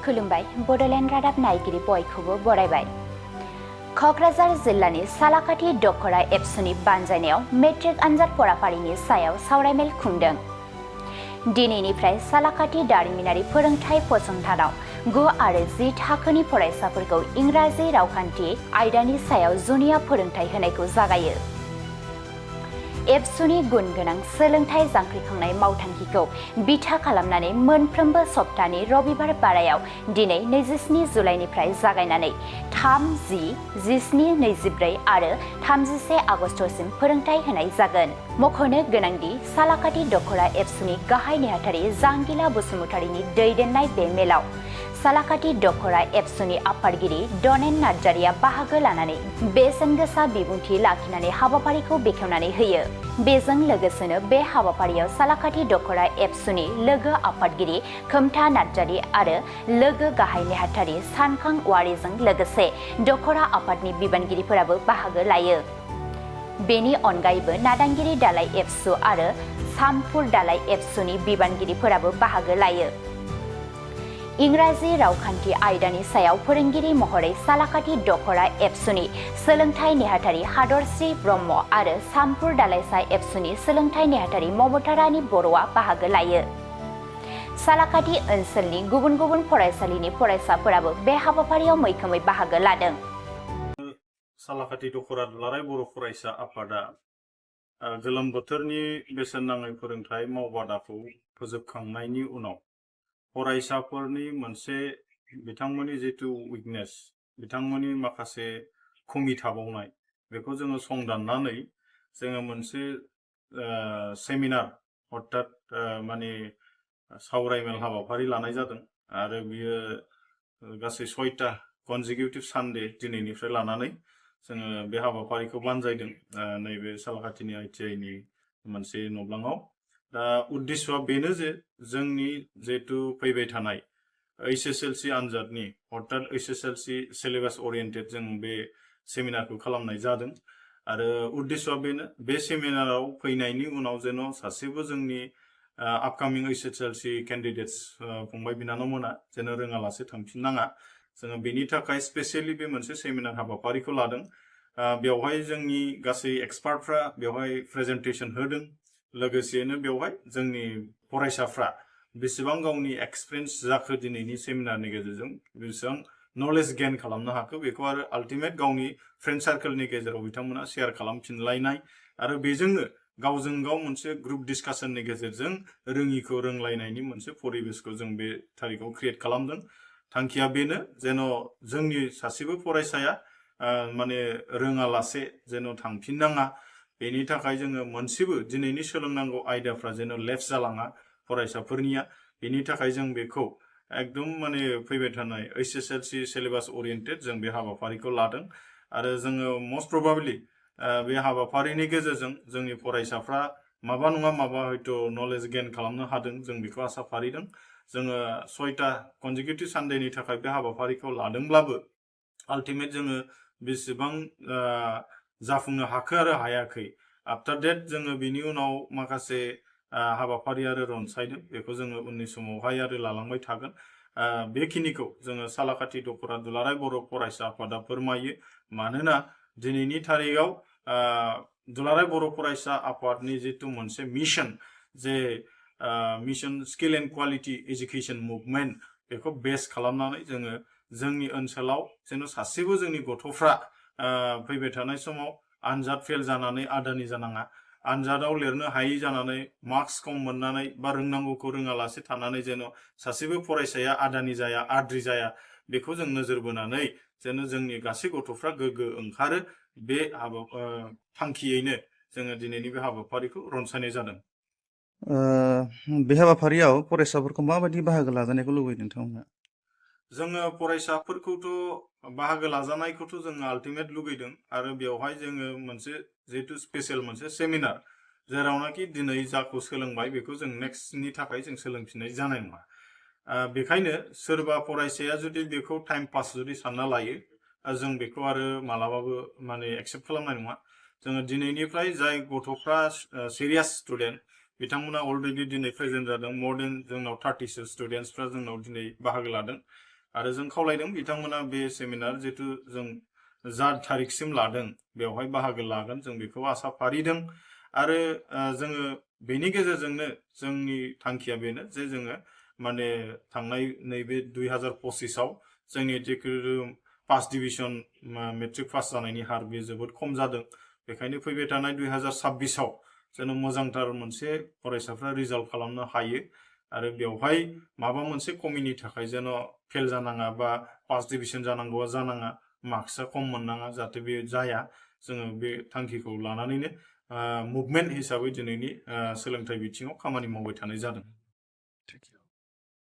खुलुमबाय बड'लेण्ड रादाब नायगिरि बयखौबो बरायबाय। क'क्राझार जिल्लानि सालाकाथि दख'र एबसुनि बानजायनायाव मेट्रिक आनजाद फराफारिनि सायाव सावरायमेल खुंदों। दिनैनिफ्राय सालाकाथि दारिमिनारि फोरोंथाय फसंथानाव 9 आरो 10 थाखोनि फरायसाफोरखौ इंराजि रावखान्थि आयदानि सायाव जुनिया फोरोंथाय होनायखौ जागायो। एबसुनि गुन गोनां सोलोंथाय जांख्रिखांनाय मावथांखिखौ बिथा खालामनानै मोनफ्रोमबो सप्तानि रबिबार बारायाव दिनै 27 जुलाइनिफ्राय जागायनानै 3, 10, 17, 24 आरो 31 आगस्तसिम फोरोंथाय होनाय जागोन। मख'नो गोनांदि सालाकाथि दख'र एबसुनि गाहाय नेहाथारि जांगिला बसुमतारीनि दैदेननाय बे मेलाव सालाकाथि दख'र एबसुनि आफादगिरि डनेन नार्जारिया बाहागो लानानै बेसेन गोसा बिबुंथि लाखिनानै हाबाफारिखौ बेखेवनानै होयो। बेजों लोगोसेनो बे हाबाफारियाव सालाकाथि दख'र एबसुनि लोगो आफादगिरि खोमथा नार्जारि आरो लोगो गाहाय नेहाथारि सानखां औवारिजों लोगोसे दख'र आफादनि बिबानगिरिफोराबो बाहागो लायो। बेनि अनगायैबो नादांगिरि दालाइ एबसु आरो सामफुर दालाइ एबसुनि बिबानगिरिफोराबो बाहागो लायो। इंराजि रावखान्थि आयदानि सायाव फोरोंगिरि महरै सालाकाथि दख'र एबसुनि सोलोंथाय नेहाथारि हादरश्री ब्रह्म आरो सामफुर दालाइसा एबसुनि सोलोंथाय नेहाथारि ममता रानी बर'आ बाहागो लायो। सालाकाथि ओनसोलनि गुबुन गुबुन फरायसालिनि फरायसाफोराबो बे हाबाफारियाव मैखोमै बाहागो लादों। सालाकाथि दख'र दुलाराय बर' फरायसा आफादा गोलोम बोथोरनि बेसेन नाङै फोरोंथाय मावबादाखौ फोजोबखांनायनि उनाव फरायसाफोरनि मोनसे बिथांमोननि जितु उइकनेस, बिथांमोननि माखासे खमि थाबावनाय, बेखौ जोङो संदाननानै जोङो मोनसे सेमिनार अर्थात माने सावरायमेल हाबाफारि लानाय जादों आरो बियो गासै 6टा कनजिकिउटिभ सानडे दिनैनिफ्राय लानानै जोङो बे हाबाफारिखौ बानजायदों नैबे सालाकाथिनि ITI मोनसे नब्लाङाव। दा उद्देश्यआ बेनो जे जोंनि जिहेतु फैबाय थानाय HSLC आनजादनि अर्थात HSLC सिलेबास ओरिएन्टेड जों बे सेमिनारखौ खालामनाय जादों आरो उद्देश्यआ बेनो बे सेमिनाराव फैनायनि उनाव जेन' सासेबो जोंनि आपकामिं HSLC केन्डिडेट्स फंबाय बिनानावमोना जेन' रोङालासे थांफिननाङा, जोङो बेनि थाखाय स्पेसियेलि बे मोनसे सेमिनार हाबाफारिखौ लादों। बेवहाय जोंनि गासै एक्सपार्टफ्रा बेवहाय प्रेजेन्टेसन होदों, लोगोसेनो बेवहाय जोंनि फरायसाफ्रा बेसेबां गावनि एक्सपिरियेन्स जाखो दिनैनि सेमिनारनि गेजेरजों, बेसेबां नलेज गेइन खालामनो हाखो, बेखौ आरो आल्टिमेट गावनि फ्रेन्ड सार्केलनि गेजेराव बिथांमोना शेयार खालामफिनलायनाय आरो बेजोंनो गावजों गाव मोनसे ग्रुप डिस्कासननि गेजेरजों रोङिखौ रोंलायनायनि मोनसे परिबेसखौ जों बे थारिखआव क्रिएट खालामदों। थांखिया बेनो जेन' जोंनि सासेबो फरायसाया माने रोङालासे जेन' थांफिननाङा, बेनि थाखाय जोङो मोनसेबो दिनैनि सोलोंनांगौ आयदाफ्रा जेन' लेफ्ट जालाङा फरायसाफोरनिया, बेनि थाखाय जों बेखौ एकदम माने फैबाय थानाय HSLC सिलेबास ओरिएन्टेड जों बे हाबाफारिखौ लादों आरो जोङो मस्ट प्रबाबली बे हाबाफारिनि गेजेरजों जोंनि फरायसाफ्रा माबा नङा माबा हयथ' नलेज गेइन खालामनो हादों, जों बेखौ आसा फारिदों। जोङो 6टा कनजिकिउटिभ सानडेनि थाखाय बे हाबाफारिखौ लादोंब्लाबो आल्टिमेट जोङो बेसेबां जाफुंनो हाखो आरो हायाखै, आफ्टार डेट जोङो बिनि उनाव माखासे हाबाफारि आरो रनसायदों, बेखौ जोङो उननि समावहाय आरो लालांबाय थागोन। बेखिनिखौ जोङो सालाकाथि दख'र दुलाराय बर' फरायसा आफादा फोरमायो। मानोना दिनैनि थारिखआव दुलाराय बर' फरायसा आफादनि जितु मोनसे मिशन, जे mission skill and quality education movement, बेखौ बेस खालामनानै जोङो जोंनि ओनसोलाव जेन' सासेबो जोंनि गथ'फ्रा फैबाय थानाय समाव आनजाद फेल जानानै आदानि जानाङा, आनजादाव लिरनो हायि जानानै मार्क्स खम मोननानै बा रोंनांगौखौ रोङालासे थानानै जेन' सासेबो फरायसाया आदानि जाया, आद्रि जाया, बेखौ जों नोजोर बोनानै जेन' जोंनि गासै गथ'फ्रा गोग्गो ओंखारो, बे थांखियैनो जोङो दिनैनि बे हाबाफारिखौ रनसायनाय जादों। बे हाबाफारियाव फरायसाफोरखौ माबायदि बाहागो लाजानायखौ लुबैयो नोंथांमोना? जोङो फरायसाफोरखौथ' बाहागो लाजानायखौथ' जोङो आल्टिमेट लुगैदों आरो बेवहाय जोङो मोनसे जिहेतु स्पेसियेल मोनसे सेमिनार, जेरावनाखि दिनै जाखौ सोलोंबाय बेखौ जों नेक्स्टनि थाखाय जों सोलोंफिननाय जानाय नङा। बेखायनो सोरबा फरायसाया जुदि बेखौ टाइम पास जुदि सानना लायो, जों बेखौ आरो मालाबाबो माने एक्सेप्ट खालामनाय नङा। जोङो दिनैनिफ्राय जाय गथ'फ्रा सिरियास स्टुडेन्ट, बिथांमोना अलरेडि दिनै प्रेजेन्ट जादों। मोर देन जोंनाव 30सो स्टुडेन्टसफ्रा जोंनाव दिनै बाहागो लादों। आरो जों खावलायदों बिथांमोना बे सेमिनार जिहेतु जों जा थारिखसिम लादों बेवहाय बाहागो लागोन जों बेखौ आसा फारिदों आरो जोङो बेनि गेजेरजोंनो जोंनि थांखिया बेनो जे जोङो माने थांनाय नैबे 2025आव जोंनि जिखुनु पास डिभिजन मेट्रिक पास जानायनि हार बे जोबोद खम जादों बेखायनो फैबाय थानाय 2026आव जेन' मोजांथार मोनसे फरायसाफ्रा रिजाल्ट खालामनो हायो आरो बेवहाय माबा मोनसे कमिनि थाखाय जेन' फेल जानाङा बा पास डिभिजन जानांगौआ जानाङा मार्क्सआ खम मोननाङा जाहाथे बे जाया जोङो बे थांखिखौ लानानैनो मुभमेन्ट हिसाबै दिनैनि सोलोंथाइ बिथिङाव खामानि मावबाय थानाय जादों।